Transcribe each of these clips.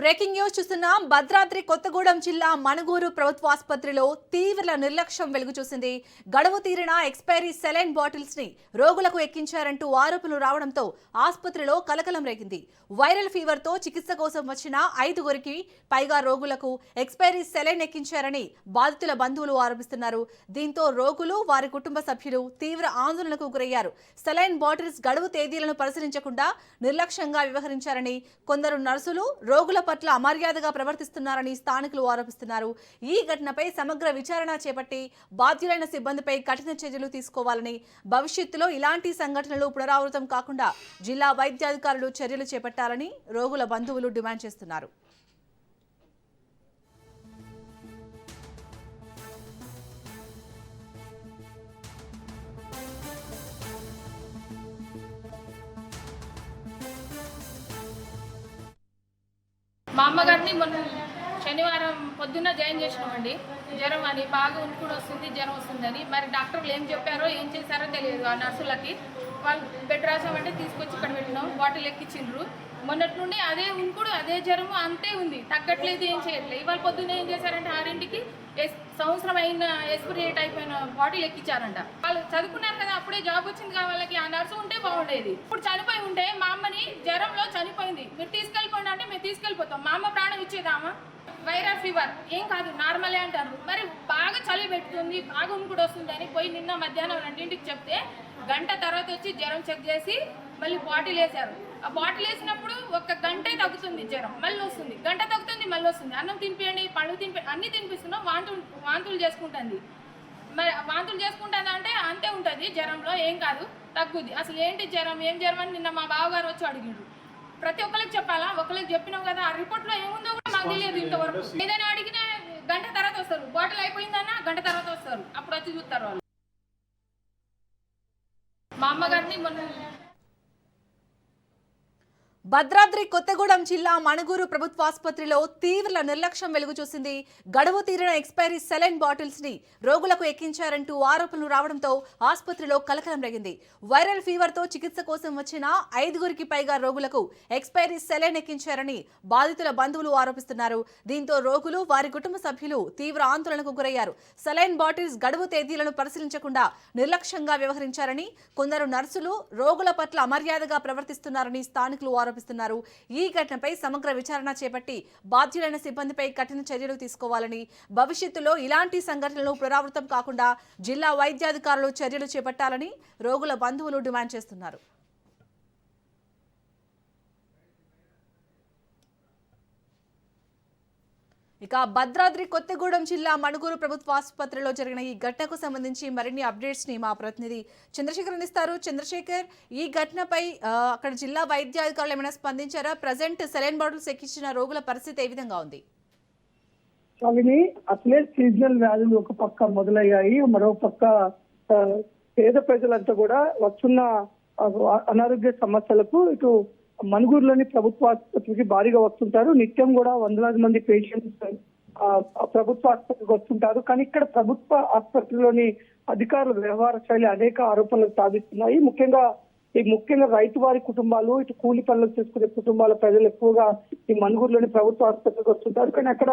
Breaking news చూస్తున్నాం. భద్రాద్రి కొత్తగూడెం జిల్లా మణుగూరు ప్రభుత్వ ఆసుపత్రిలో తీవ్ర నిర్లక్ష్యం వెలుగు చూసింది. గడువు తీరిన ఎక్స్పైరీ సెలైన్ బాటిల్స్ ని రోగులకు ఎక్కించారంటూ ఆరోపణలు రావడంతో ఆసుపత్రిలో కలకలం రేగింది. వైరల్ ఫీవర్ తో చికిత్స కోసం వచ్చిన 5గురికి పైగా రోగులకు ఎక్స్పైరీ సెలైన్ ఎక్కించారని బాధితుల బంధువులు ఆరోపిస్తున్నారు. దీంతో రోగులు వారి కుటుంబ సభ్యులు తీవ్ర ఆందోళనకు గురయ్యారు. సెలైన్ బాటిల్స్ గడువు తేదీలను పరిశీలించకుండా నిర్లక్ష్యంగా వ్యవహరించారని కొందరు నర్సులు రోగుల పట్ల అమర్యాదగా ప్రవర్తిస్తున్నారని స్థానికులు ఆరోపిస్తున్నారు. ఈ ఘటనపై సమగ్ర విచారణ చేపట్టి బాధ్యులైన సిబ్బందిపై కఠిన చర్యలు తీసుకోవాలని, భవిష్యత్తులో ఇలాంటి సంఘటనలు పునరావృతం కాకుండా జిల్లా వైద్యాధికారులు చర్యలు చేపట్టాలని రోగుల బంధువులు డిమాండ్ చేస్తున్నారు. మా అమ్మగారిని మొన్న శనివారం పొద్దున్న జాయిన్ చేసినామండి. జ్వరం అని బాగా ఉనుకుడు వస్తుంది, జ్వరం వస్తుందని. మరి డాక్టర్లు ఏం చెప్పారో ఏం చేశారో తెలియదు. ఆ నర్సులకి వాళ్ళు బెడ్ రాసామంటే తీసుకొచ్చి ఇక్కడ పెట్టినాం, బాటిల్ ఎక్కించిండ్రు. మొన్నటి నుండి అదే ఉనుకుడు, అదే జ్వరము అంతే ఉంది, తగ్గట్లేదు, ఏం చేయట్లేదు. ఇవాళ పొద్దున్న ఏం చేశారంటే 6ంటికి సంవత్సరం అయిన ఎక్స్పైరీ అయిపోయిన బాటిల్ ఎక్కించారంట. వాళ్ళు చదువుకున్నారు కదా, అప్పుడే జాబ్ వచ్చింది కదా వాళ్ళకి. ఆ నర్సు ఉంటే బాగుండేది. ఇప్పుడు చనిపోయి ఉంటే మా అమ్మని జ్వరంలో చనిపోయింది, మీరు తీసుకెళ్ళిపోండి అంటే మేము తీసుకెళ్ళిపోతాం. మా అమ్మ ప్రాణం ఇచ్చేదామా? వైరల్ ఫీవర్ ఏం కాదు, నార్మలే అంటారు. మరి బాగా చలి పెడుతుంది, బాగా ఉనుకుడు వస్తుందని పోయి నిన్న మధ్యాహ్నం 2ంటికి చెప్తే గంట తర్వాత వచ్చి జ్వరం చెక్ చేసి మళ్ళీ బాటిల్ వేశారు. ఆ బాటిల్ వేసినప్పుడు 1 గంటే తగ్గుతుంది జ్వరం, మళ్ళీ వస్తుంది. గంట తగ్గుతుంది, మళ్ళీ వస్తుంది. అన్నం తినిపియండి, పళ్ళు తినిపి అన్నీ తినిపిస్తున్నాం, వాంతులు చేసుకుంటుంది. మరి వాంతులు చేసుకుంటుంది అంటే అంతే ఉంటుంది, జ్వరంలో ఏం కాదు, తగ్గుద్ది. అసలు ఏంటి జ్వరం, ఏం జ్వరం అని నిన్న మా బావగారు వచ్చి అడిగిండ్రు. ప్రతి ఒక్కరికి చెప్పాలా? ఒకరికి చెప్పినాం కదా, ఆ రిపోర్ట్లో ఏముందో కూడా మాకు తెలియదు ఇంతవరకు. ఏదైనా అడిగినా గంట తర్వాత వస్తారు, బాటిల్ అయిపోయిందన్నా గంట తర్వాత వస్తారు, అప్పుడు వచ్చి చూస్తారు వాళ్ళు. మా అమ్మగారిని మొన్న భద్రాద్రి కొత్తగూడెం జిల్లా మణుగూరు ప్రభుత్వ ఆసుపత్రిలో తీవ్ర నిర్లక్ష్యం వెలుగు చూసింది. గడువు తీరిన ఎక్స్పైరీ సెలైన్ బాటిల్స్ ని రోగులకు ఎక్కించారంటూ ఆరోపణలు రావడంతో ఆసుపత్రిలో కలకలం రేగింది. వైరల్ ఫీవర్ తో చికిత్స కోసం వచ్చిన 5గురికి పైగా రోగులకు ఎక్స్పైరీ సెలైన్ ఎక్కించారని బాధితుల బంధువులు ఆరోపిస్తున్నారు. దీంతో రోగులు వారి కుటుంబ సభ్యులు తీవ్ర ఆందోళనకు గురయ్యారు. సెలైన్ బాటిల్స్ గడువు తేదీలను పరిశీలించకుండా నిర్లక్ష్యంగా వ్యవహరించారని కొందరు నర్సులు రోగుల పట్ల అమర్యాదగా ప్రవర్తిస్తున్నారని స్థానికులు ఆరోపిస్తున్నారు. ఈ ఘటనపై సమగ్ర విచారణ చేపట్టి బాధ్యులైన సిబ్బందిపై కఠిన చర్యలు తీసుకోవాలని, భవిష్యత్తులో ఇలాంటి సంఘటనలు పునరావృతం కాకుండా జిల్లా వైద్యాధికారులు చర్యలు చేపట్టాలని రోగుల బంధువులు డిమాండ్ చేస్తున్నారు. ఇక భద్రాద్రి కొత్తగూడెం జిల్లా మణుగూరు ప్రభుత్వ ఆసుపత్రిలో జరిగిన ఈ ఘటనకు సంబంధించి మరిన్ని అప్డేట్స్ ని మా ప్రతినిధి చంద్రశేఖర్ అందిస్తారు. చంద్రశేఖర్, ఈ ఘటనపై అక్కడ జిల్లా వైద్యాధికారులు ఏమైనా స్పందించారా? ప్రజెంట్ సెలైన్ బాటిల్స్ ఎక్కించిన రోగుల పరిస్థితి ఏ విధంగా ఉంది? అసలే సీజనల్ వ్యాధులు ఒక పక్క మొదలయ్యాయి, మరో పక్క పేద ప్రజలంతా కూడా వస్తున్న అనారోగ్య సమస్యలకు ఇటు మణుగూరులోని ప్రభుత్వ ఆసుపత్రికి భారీగా వస్తుంటారు. నిత్యం కూడా వందలాది మంది పేషెంట్స్ ప్రభుత్వ ఆసుపత్రికి వస్తుంటారు. కానీ ఇక్కడ ప్రభుత్వ ఆసుపత్రిలోని అధికారుల వ్యవహార శైలి అనేక ఆరోపణలు సాధిస్తున్నాయి. ముఖ్యంగా రైతు వారి కుటుంబాలు, ఇటు కూలి పనులు చేసుకునే కుటుంబాల ప్రజలు ఎక్కువగా ఈ మణుగూరులోని ప్రభుత్వ ఆసుపత్రికి వస్తుంటారు. కానీ అక్కడ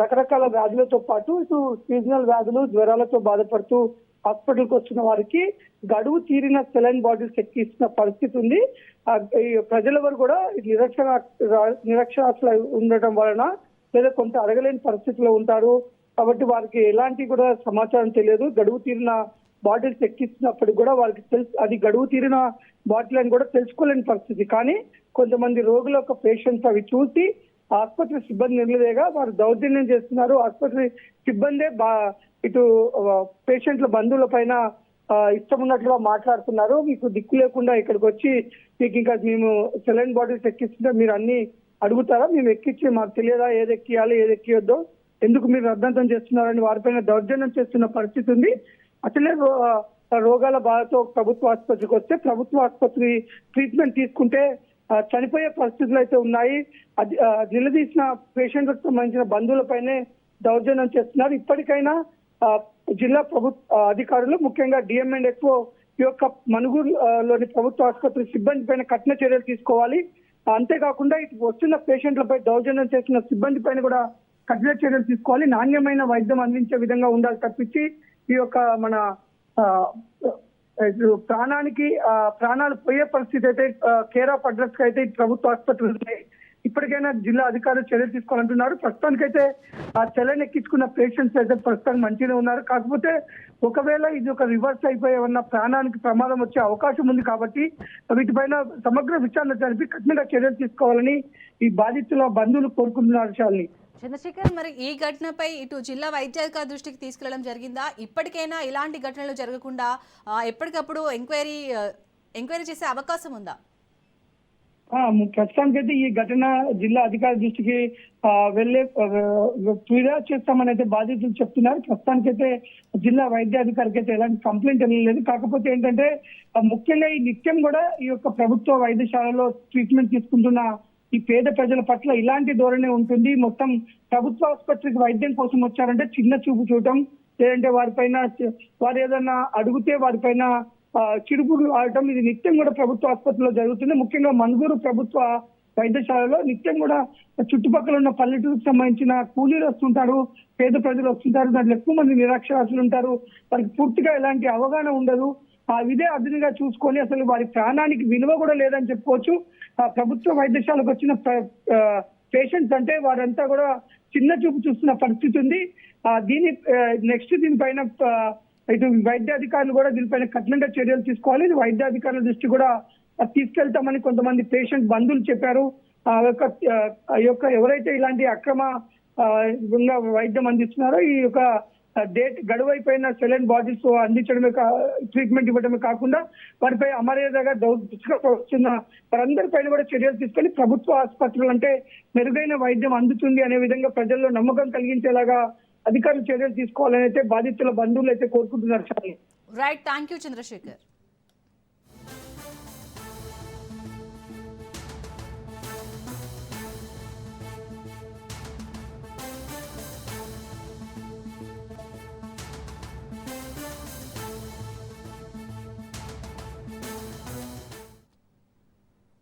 రకరకాల వ్యాధులతో పాటు ఇటు సీజనల్ వ్యాధులు, జ్వరాలతో బాధపడుతూ హాస్పిటల్కి వచ్చిన వారికి గడువు తీరిన సెలైన్ బాటిల్స్ ఎక్కిస్తున్న పరిస్థితి ఉంది. ప్రజలెవరు కూడా నిరక్షరాస్యులు ఉండటం వలన లేదా కొంత అడగలేని పరిస్థితిలో ఉంటారు. కాబట్టి వారికి ఎలాంటి కూడా సమాచారం తెలియదు. గడువు తీరిన బాటిల్స్ ఎక్కిస్తున్నప్పుడు కూడా వారికి అది గడువు తీరిన బాటిల్ అని కూడా తెలుసుకోలేని పరిస్థితి. కానీ కొంతమంది రోగుల యొక్క పేషెంట్స్ అవి చూసి ఆసుపత్రి సిబ్బంది నిలదేగా వారు దౌర్జన్యం చేస్తున్నారు. ఆసుపత్రి సిబ్బందే ఇటు పేషెంట్ల బంధువుల పైన ఇష్టం ఉన్నట్లుగా మాట్లాడుతున్నారు. మీకు దిక్కు లేకుండా ఇక్కడికి వచ్చి మీకు ఇంకా మేము సెలైన్ బాటిల్స్ ఎక్కిస్తుంటే మీరు అన్ని అడుగుతారా? మేము ఎక్కించి మాకు తెలియదా ఏది ఎక్కియాలి ఏది ఎక్కియొద్దో, ఎందుకు మీరు రద్దంతం చేస్తున్నారని వారిపైన దౌర్జన్యం చేస్తున్న పరిస్థితి ఉంది. అసలే రోగాల బాధతో ప్రభుత్వ ఆసుపత్రికి వస్తే ప్రభుత్వ ఆసుపత్రి ట్రీట్మెంట్ తీసుకుంటే చనిపోయే పరిస్థితులు అయితే ఉన్నాయి. నిలదీసిన పేషెంట్లకు సంబంధించిన బంధువులపైనే దౌర్జన్యం చేస్తున్నారు. ఇప్పటికైనా జిల్లా ప్రభుత్వ అధికారులు, ముఖ్యంగా డిఎంఎండ్ఎఫ్ఓ ఈ యొక్క మణుగూరులోని ప్రభుత్వ ఆసుపత్రి సిబ్బంది పైన కఠిన చర్యలు తీసుకోవాలి. అంతేకాకుండా ఇటు వస్తున్న పేషెంట్లపై దౌర్జన్యం చేసిన సిబ్బంది పైన కూడా కఠిన చర్యలు తీసుకోవాలి. నాణ్యమైన వైద్యం అందించే విధంగా ఉండాలి తప్పించి ఈ యొక్క మన ప్రాణాలు పోయే పరిస్థితి అయితే కేర్ ఆఫ్ అడ్రస్ కి అయితే ప్రభుత్వ ఆసుపత్రులు ఉన్నాయి. ఇప్పటికైనా జిల్లా అధికారులు చర్యలు తీసుకోవాలంటున్నారు. ప్రస్తుతానికైతే ఆ సెలైన్ ఎక్కించుకున్న పేషెంట్స్ అయితే ప్రస్తుతానికి మంచిగా ఉన్నారు. కాకపోతే ఒకవేళ ఇది ఒక రివర్స్ అయిపోయి ఏమన్నా ప్రాణానికి ప్రమాదం వచ్చే అవకాశం ఉంది కాబట్టి వీటిపైన సమగ్ర విచారణ జరిపి కఠినంగా చర్యలు తీసుకోవాలని ఈ బాధితుల బంధువులు కోరుకుంటున్నారు. శాలిని, చంద్రశేఖర్, మరి ఈ ఘటనపై ఇటు జిల్లా వైద్యాధికారి దృష్టికి తీసుకెళ్లడం జరిగిందా? ఇప్పటికైనా ఇలాంటి ఘటనలు జరగకుండా ఎప్పటికప్పుడు ఎంక్వైరీ చేసే అవకాశం ఉందా? ప్రస్తుతానికైతే ఈ ఘటన జిల్లా అధికారి దృష్టికి వెళ్ళే ఫిర్యాదు చేస్తామని అయితే బాధితులు చెప్తున్నారు. ప్రస్తుతానికైతే జిల్లా వైద్యాధికారికి అయితే ఎలాంటి కంప్లైంట్ అనేది లేదు. కాకపోతే ఏంటంటే ముఖ్యంగా ఈ నిత్యం కూడా ఈ యొక్క ప్రభుత్వ వైద్యశాలలో ట్రీట్మెంట్ తీసుకుంటున్న ఈ పేద ప్రజల పట్ల ఇలాంటి ధోరణి ఉంటుంది. మొత్తం ప్రభుత్వ ఆసుపత్రికి వైద్యం కోసం వచ్చారంటే చిన్న చూపు చూడటం, లేదంటే వారు ఏదన్నా అడిగితే వారిపైన చిరుపులు ఆడటం, ఇది నిత్యం కూడా ప్రభుత్వ ఆసుపత్రిలో జరుగుతుంది. ముఖ్యంగా మణుగూరు ప్రభుత్వ వైద్యశాలలో నిత్యం కూడా చుట్టుపక్కల ఉన్న పల్లెటూరుకు సంబంధించిన కూలీలు వస్తుంటారు, పేద ప్రజలు వస్తుంటారు. దాంట్లో ఎక్కువ మంది నిరక్షరాస్యులు ఉంటారు. వారికి పూర్తిగా ఎలాంటి అవగాహన ఉండదు. ఇదే అదునుగా చూసుకొని అసలు వారి ప్రాణానికి విలువ కూడా లేదని చెప్పుకోవచ్చు. ప్రభుత్వ వైద్యశాలకు వచ్చిన పేషెంట్స్ అంటే వారంతా కూడా చిన్న చూపు చూస్తున్న పరిస్థితి ఉంది. దీనిపైన ఇటు వైద్యాధికారులు కూడా దీనిపైన కఠినంగా చర్యలు తీసుకోవాలి. ఇది వైద్యాధికారుల దృష్టి కూడా తీసుకెళ్తామని కొంతమంది పేషెంట్ బంధువులు చెప్పారు. యొక్క ఎవరైతే ఇలాంటి అక్రమ వైద్యం అందిస్తున్నారో ఈ యొక్క గడువైపోయిన సెలైన్ బాటిల్స్ అందించడమే ట్రీట్మెంట్ ఇవ్వడమే కాకుండా వారిపై అమర్యాదగా వస్తున్న వారందరిపైన కూడా చర్యలు తీసుకొని ప్రభుత్వ ఆసుపత్రులు అంటే మెరుగైన వైద్యం అందుతుంది అనే విధంగా ప్రజల్లో నమ్మకం కలిగించేలాగా అధికారులు చర్యలు తీసుకోవాలని అయితే బాధితుల బంధువులు అయితే కోరుకుంటున్నారు. Right, thank you Chandrasekhar.